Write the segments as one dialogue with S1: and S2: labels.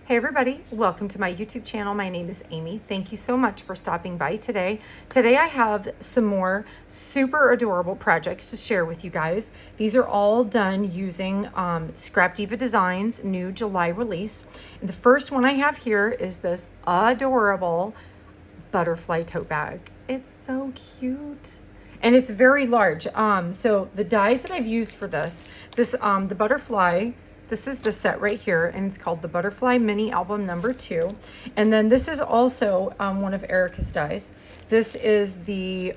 S1: Hey everybody, welcome to my YouTube channel. My name is Amy. Thank you so much for stopping by today. Today I have some more super adorable projects to share with you guys. These are all done using Scrapdiva Designs new July release. And the first one I have here is this adorable butterfly tote bag. It's so cute. And it's very large. So the dies that I've used for the butterfly, this is the set right here, and it's called the Butterfly Mini Album number 2. And then this is also one of Erica's dies. This is the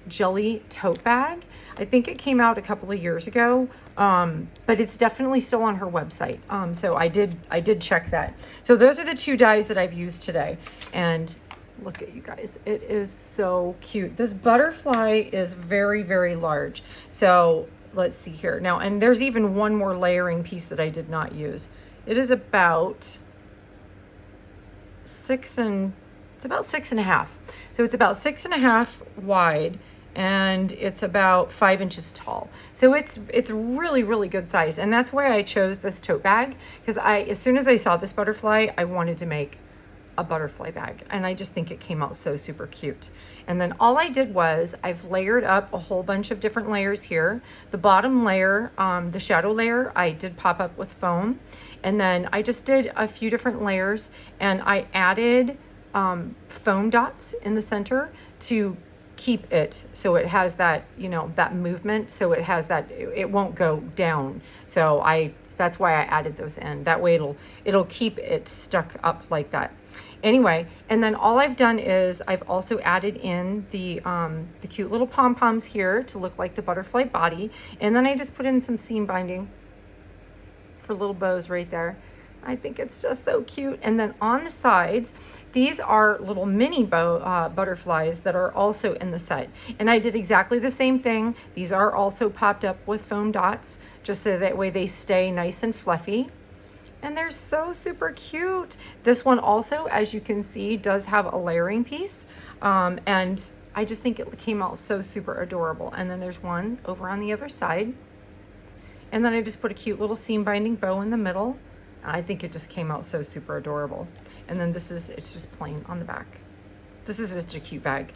S1: Jelly tote bag. I think it came out a couple of years ago, but it's definitely still on her website. So I did check that. So those are the two dies that I've used today. And look at you guys, it is so cute. This butterfly is very, very large. So let's see here now, and there's even one more layering piece that I did not use. It is about it's about 6.5. So it's about 6.5 wide, and it's about 5 inches tall. So it's really, really good size. And that's why I chose this tote bag, because as soon as I saw this butterfly, I wanted to make a butterfly bag, and I just think it came out so super cute. And then all I did was I've layered up a whole bunch of different layers here. The bottom layer, the shadow layer, I did pop up with foam, and then I just did a few different layers, and I added foam dots in the center to keep it so it has that, you know, that movement, so it has that, it won't go down. So that's why I added those in. That way it'll keep it stuck up like that. Anyway, and then all I've done is I've also added in the cute little pom-poms here to look like the butterfly body. And then I just put in some seam binding for little bows right there. I think it's just so cute. And then on the sides, these are little mini butterflies that are also in the set. And I did exactly the same thing. These are also popped up with foam dots, just so that way they stay nice and fluffy. And they're so super cute. This one also, as you can see, does have a layering piece. And I just think it came out so super adorable. And then there's one over on the other side. And then I just put a cute little seam binding bow in the middle. I think it just came out so super adorable. And then it's just plain on the back. This is just a cute bag.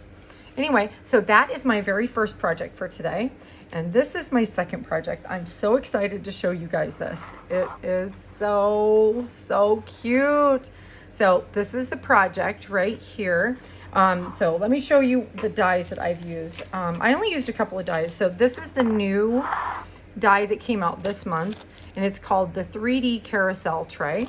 S1: Anyway, so that is my very first project for today. And this is my second project. I'm so excited to show you guys this. It is so, so cute. So this is the project right here. So let me show you the dies that I've used. I only used a couple of dies. So this is the new die that came out this month, and it's called the 3D Carousel Tray.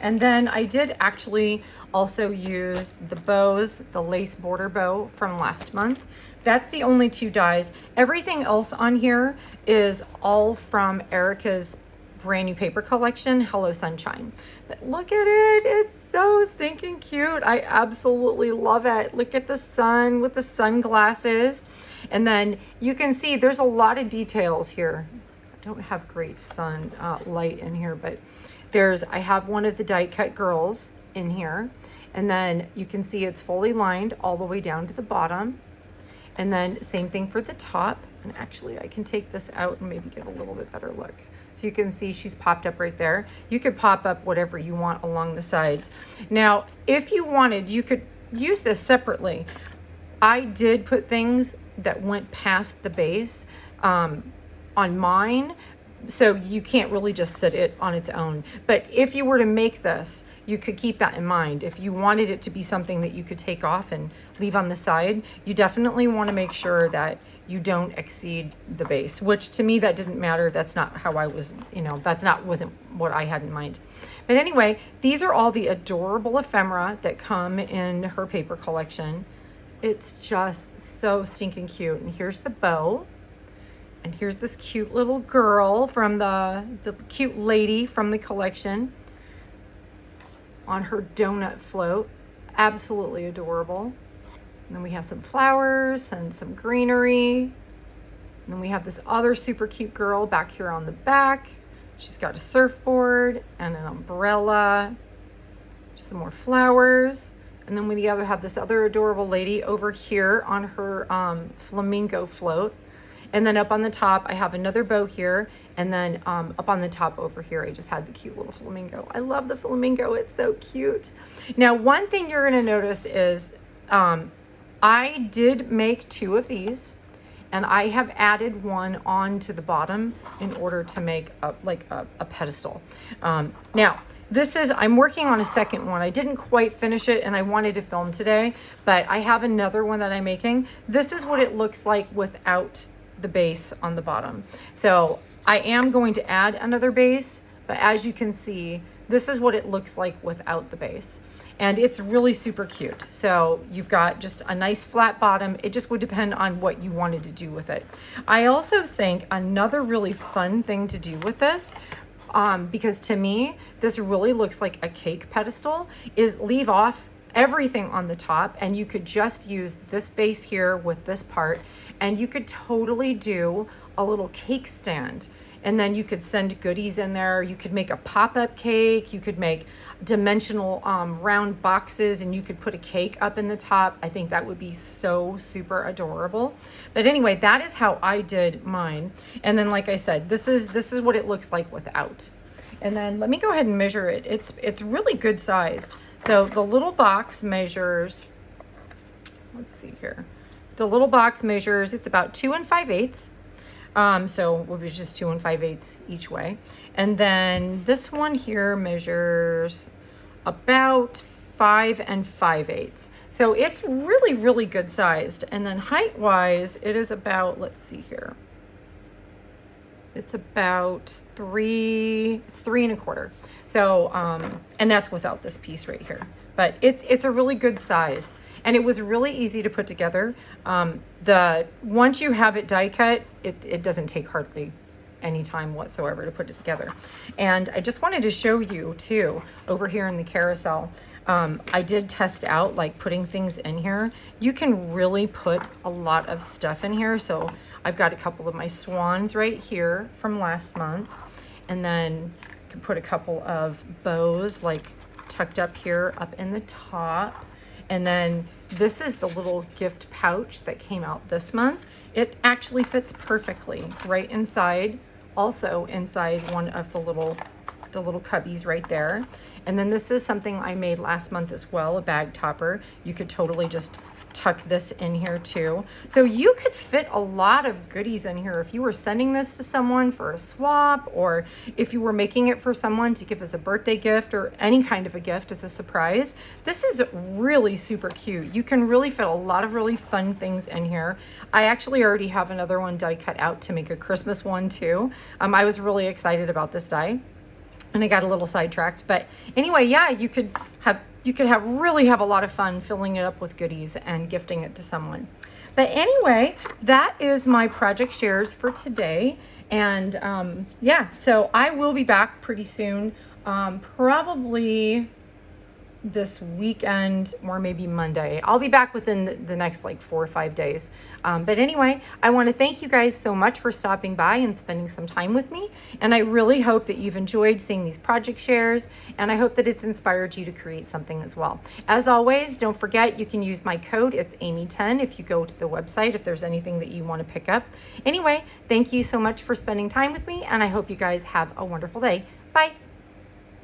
S1: And then I did actually also use the bows, the lace border bow from last month. That's the only two dies. Everything else on here is all from Erica's brand new paper collection, Hello Sunshine. But look at it, it's so stinking cute. I absolutely love it. Look at the sun with the sunglasses. And then you can see there's a lot of details here. I don't have great sun light in here, but I have one of the die cut girls in here. And then you can see it's fully lined all the way down to the bottom. And then same thing for the top. And actually I can take this out and maybe get a little bit better look. So you can see she's popped up right there. You could pop up whatever you want along the sides. Now, if you wanted, you could use this separately. I did put things that went past the base on mine, so you can't really just sit it on its own. But if you were to make this, you could keep that in mind. If you wanted it to be something that you could take off and leave on the side, you definitely want to make sure that you don't exceed the base, which to me, that didn't matter. That's not how I was, you know, wasn't what I had in mind. But anyway, these are all the adorable ephemera that come in her paper collection. It's just so stinking cute. And here's the bow. And here's this cute little girl from the cute lady from the collection on her donut float. Absolutely adorable. And then we have some flowers and some greenery. And then we have this other super cute girl back here on the back. She's got a surfboard and an umbrella. Some more flowers. And then have this other adorable lady over here on her flamingo float. And then up on the top, I have another bow here. And then up on the top over here, I just had the cute little flamingo. I love the flamingo. It's so cute. Now, one thing you're going to notice is I did make 2 of these, and I have added one onto the bottom in order to make a pedestal. Now, I'm working on a second one. I didn't quite finish it and I wanted to film today, but I have another one that I'm making. This is what it looks like without the base on the bottom. So I am going to add another base, but as you can see, this is what it looks like without the base. And it's really super cute. So you've got just a nice flat bottom. It just would depend on what you wanted to do with it. I also think another really fun thing to do with this, because to me, this really looks like a cake pedestal, is leave off everything on the top, and you could just use this base here with this part, and you could totally do a little cake stand. And then you could send goodies in there. You could make a pop-up cake. You could make dimensional round boxes, and you could put a cake up in the top. I think that would be so super adorable. But anyway, that is how I did mine. And then, like I said, this is what it looks like without. And then let me go ahead and measure it. It's really good sized. So the little box measures, let's see here. The little box measures, it's about 2 5/8. So it was just 2 5/8 each way. And then this one here measures about 5 5/8. So it's really, really good sized. And then height wise, it is about, let's see here. It's about 3 1/4. So, and that's without this piece right here, but it's a really good size. And it was really easy to put together. Once you have it die cut, it doesn't take hardly any time whatsoever to put it together. And I just wanted to show you too, over here in the carousel, I did test out like putting things in here. You can really put a lot of stuff in here. So I've got a couple of my swans right here from last month. And then you can put a couple of bows like tucked up here up in the top. And then this is the little gift pouch that came out this month. It actually fits perfectly right inside, also inside one of the little cubbies right there. And then this is something I made last month as well, a bag topper. You could totally just tuck this in here too. So you could fit a lot of goodies in here if you were sending this to someone for a swap, or if you were making it for someone to give as a birthday gift or any kind of a gift as a surprise. This is really super cute. You can really fit a lot of really fun things in here. I actually already have another one die cut out to make a Christmas one too. I was really excited about this die, and I got a little sidetracked. But anyway, yeah, you could really have a lot of fun filling it up with goodies and gifting it to someone. But anyway, that is my project shares for today. And yeah, so I will be back pretty soon, probably this weekend or maybe Monday. I'll be back within the next like 4 or 5 days. But anyway, I want to thank you guys so much for stopping by and spending some time with me. And I really hope that you've enjoyed seeing these project shares, and I hope that it's inspired you to create something as well. As always, don't forget you can use my code. It's Amy10 if you go to the website, if there's anything that you want to pick up. Anyway, thank you so much for spending time with me, and I hope you guys have a wonderful day. Bye.